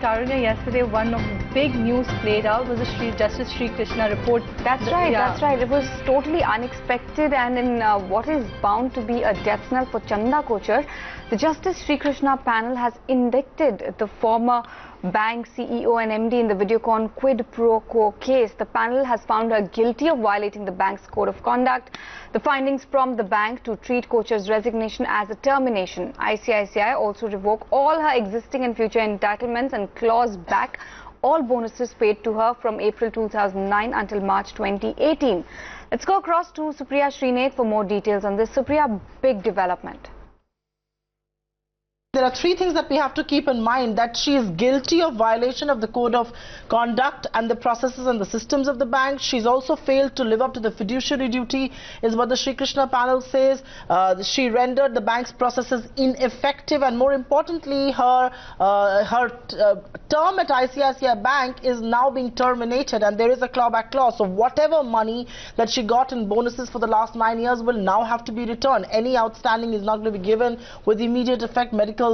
Charunya, yesterday one of the big news played out was the Justice Srikrishna report. That's right, that's right. It was totally unexpected, and in what is bound to be a death knell for Chanda Kochhar, the Justice Srikrishna panel has indicted the former bank CEO and MD in the Videocon quid pro quo case. The panel has found her guilty of violating the bank's code of conduct. The findings prompt the bank to treat Kochhar's resignation as a termination. ICICI also revoke all her existing and future entitlements and claws back all bonuses paid to her from April 2009 until March 2018. Let's go across to Supriya for more details on this. Supriya, big development. There are three things that we have to keep in mind: that she is guilty of violation of the code of conduct and the processes and the systems of the bank. She's also failed to live up to the fiduciary duty, is what the Srikrishna panel says. She rendered the bank's processes ineffective, and more importantly, her term at ICICI Bank is now being terminated, and there is a clawback clause. So whatever money that she got in bonuses for the last 9 years will now have to be returned. Any outstanding is not going to be given with immediate effect. Medical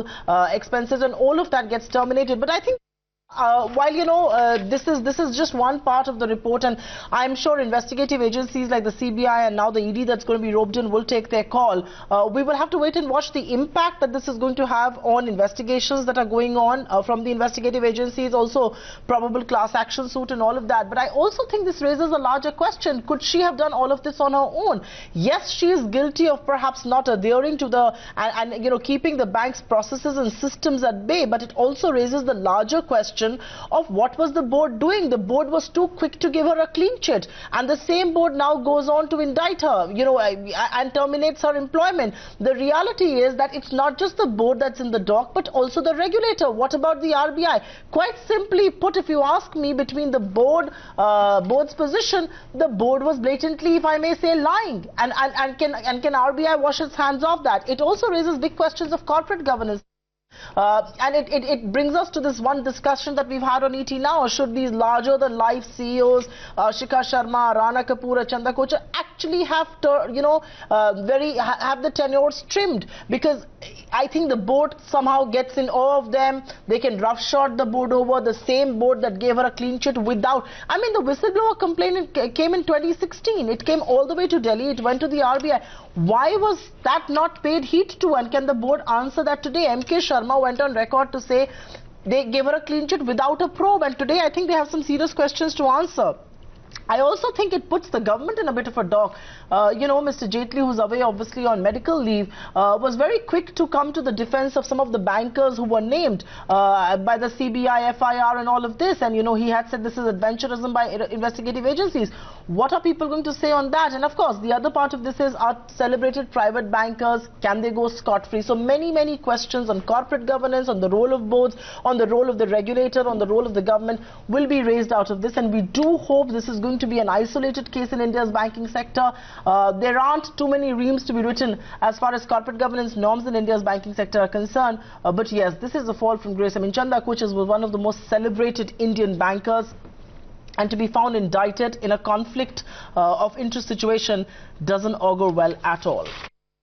expenses and all of that gets terminated. But I think while this is just one part of the report, and I'm sure investigative agencies like the CBI and now the ED that's going to be roped in will take their call. We will have to wait and watch the impact that this is going to have on investigations that are going on from the investigative agencies, also probable class action suit and all of that. But I also think this raises a larger question: could she have done all of this on her own? Yes, she is guilty of perhaps not adhering to the and keeping the bank's processes and systems at bay, but it also raises the larger question of what was the board doing. The board was too quick to give her a clean chit, and the same board now goes on to indict her, and terminates her employment. The reality is that it's not just the board that's in the dock, but also the regulator. What about the RBI? Quite simply put, if you ask me, between the board's position, the board was blatantly, if I may say, lying. And can RBI wash its hands off that? It also raises big questions of corporate governance. And it brings us to this one discussion that we've had on ET Now. Should these larger-than-life CEOs, Shikhar Sharma, Rana Kapoor, Chanda Kochhar, actually have have the tenures trimmed? Because I think the board somehow gets in awe of them. They can roughshod the board over, the same board that gave her a clean chit without. I mean, the whistleblower complaint came in 2016. It came all the way to Delhi. It went to the RBI. Why was that not paid heed to? And can the board answer that today? MK Sharma went on record to say they gave her a clean chit without a probe, and today I think they have some serious questions to answer. I also think it puts the government in a bit of a dock. Mr. Jaitley, who's away obviously on medical leave, was very quick to come to the defense of some of the bankers who were named by the CBI, FIR and all of this. And, he had said this is adventurism by investigative agencies. What are people going to say on that? And of course, the other part of this is, our celebrated private bankers, can they go scot-free? So many questions on corporate governance, on the role of boards, on the role of the regulator, on the role of the government will be raised out of this. And we do hope this is going to be an isolated case in India's banking sector. There aren't too many reams to be written as far as corporate governance norms in India's banking sector are concerned. But yes, this is a fall from grace. I mean, Chanda Kochhar was one of the most celebrated Indian bankers, and to be found indicted in a conflict of interest situation doesn't augur well at all.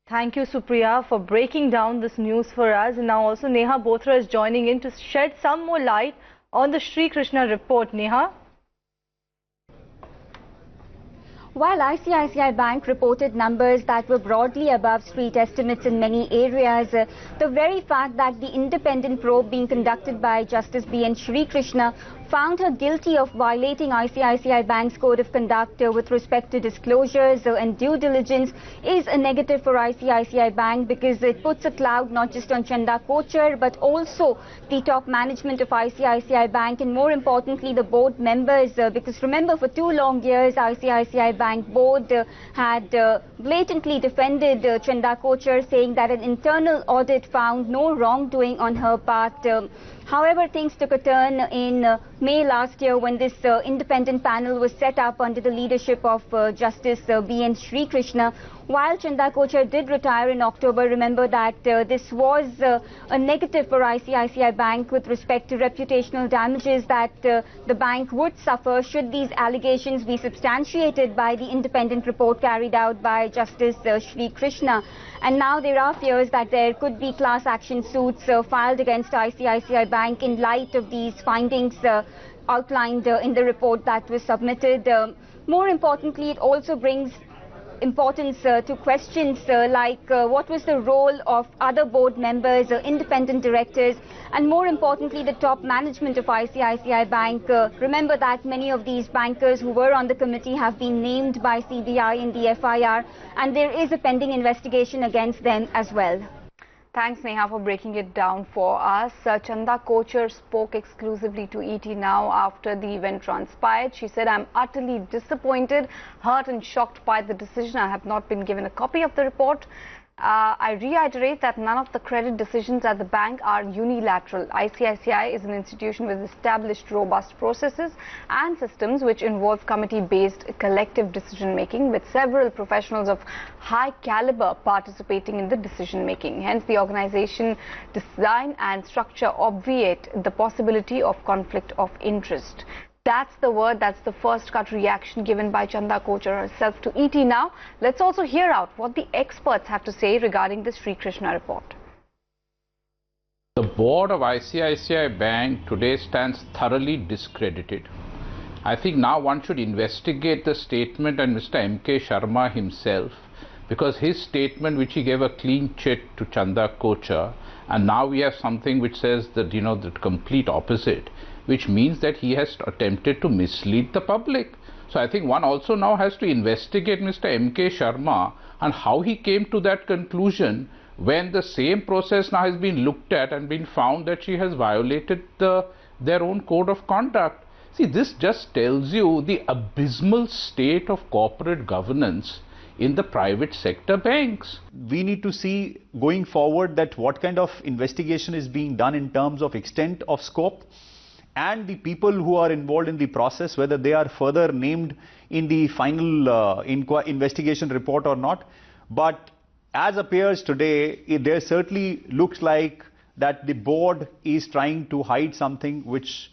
Thank you, Supriya, for breaking down this news for us. And now also Neha Bothra is joining in to shed some more light on the Srikrishna report. Neha? While ICICI Bank reported numbers that were broadly above street estimates in many areas, the very fact that the independent probe being conducted by Justice B.N. Srikrishna found her guilty of violating ICICI Bank's code of conduct with respect to disclosures and due diligence is a negative for ICICI Bank, because it puts a cloud not just on Chanda Kochhar but also the top management of ICICI Bank, and more importantly the board members, because remember, for 2 long years ICICI Bank board had blatantly defended Chanda Kochhar, saying that an internal audit found no wrongdoing on her part. However, things took a turn in May last year when this independent panel was set up under the leadership of Justice B.N. Srikrishna. While Chanda Kochhar did retire in October, remember that this was a negative for ICICI Bank with respect to reputational damages that the bank would suffer should these allegations be substantiated by the independent report carried out by Justice Srikrishna. And now there are fears that there could be class action suits filed against ICICI Bank bank in light of these findings outlined in the report that was submitted. More importantly, it also brings importance to questions like what was the role of other board members, independent directors, and more importantly the top management of ICICI Bank. Remember that many of these bankers who were on the committee have been named by CBI in the FIR, and there is a pending investigation against them as well. Thanks, Neha, for breaking it down for us. Chanda Kochhar spoke exclusively to ET Now after the event transpired. She said, "I'm utterly disappointed, hurt and shocked by the decision. I have not been given a copy of the report. I reiterate that none of the credit decisions at the bank are unilateral. ICICI is an institution with established robust processes and systems which involve committee-based collective decision-making with several professionals of high caliber participating in the decision-making. Hence, the organization design and structure obviate the possibility of conflict of interest." That's the word, that's the first cut reaction given by Chanda Kochhar herself to ET Now. Let's also hear out what the experts have to say regarding the Srikrishna report. The board of ICICI Bank today stands thoroughly discredited. I think now one should investigate the statement and Mr. M.K. Sharma himself, because his statement, which he gave a clean chit to Chanda Kochhar, and now we have something which says that, the complete opposite, which means that he has attempted to mislead the public. So I think one also now has to investigate Mr. M.K. Sharma and how he came to that conclusion when the same process now has been looked at and been found that she has violated their own code of conduct. See, this just tells you the abysmal state of corporate governance in the private sector banks. We need to see going forward that what kind of investigation is being done in terms of extent of scope, and the people who are involved in the process, whether they are further named in the final investigation report or not. But as appears today, there certainly looks like that the board is trying to hide something which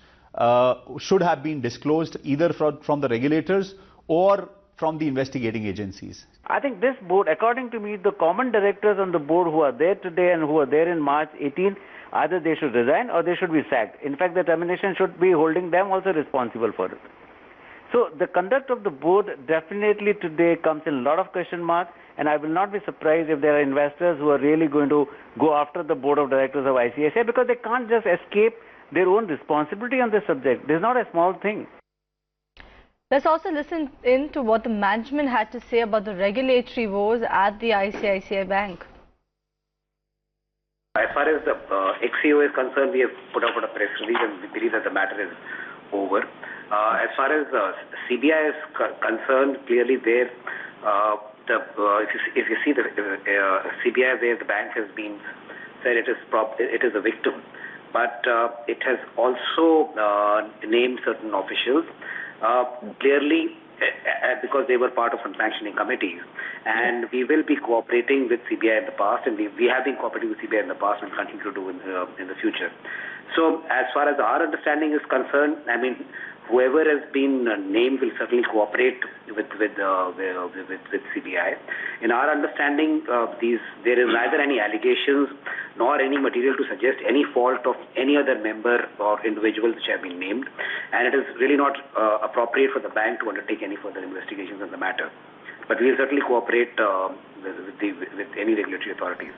should have been disclosed either from the regulators or from the investigating agencies. I think this board, according to me, the common directors on the board who are there today and who were there in March 18, either they should resign or they should be sacked. In fact, the termination should be holding them also responsible for it. So the conduct of the board definitely today comes in a lot of question marks, and I will not be surprised if there are investors who are really going to go after the board of directors of ICICI, because they can't just escape their own responsibility on this subject. This is not a small thing. Let's also listen in to what the management had to say about the regulatory woes at the ICICI Bank. As far as the ex-CEO is concerned, we have put out a press release and we believe that the matter is over. As far as CBI is concerned, clearly there, if you see the CBI where the bank has been said it is a victim, but it has also named certain officials clearly because they were part of some sanctioning committees, and we will be cooperating with CBI in the past, and we have been cooperating with CBI in the past and continue to do in the future. So as far as our understanding is concerned, I mean, whoever has been named will certainly cooperate with CBI. In our understanding, there is neither any allegations nor any material to suggest any fault of any other member or individuals which have been named, and it is really not appropriate for the bank to undertake any further investigations on the matter. But we will certainly cooperate with any regulatory authorities.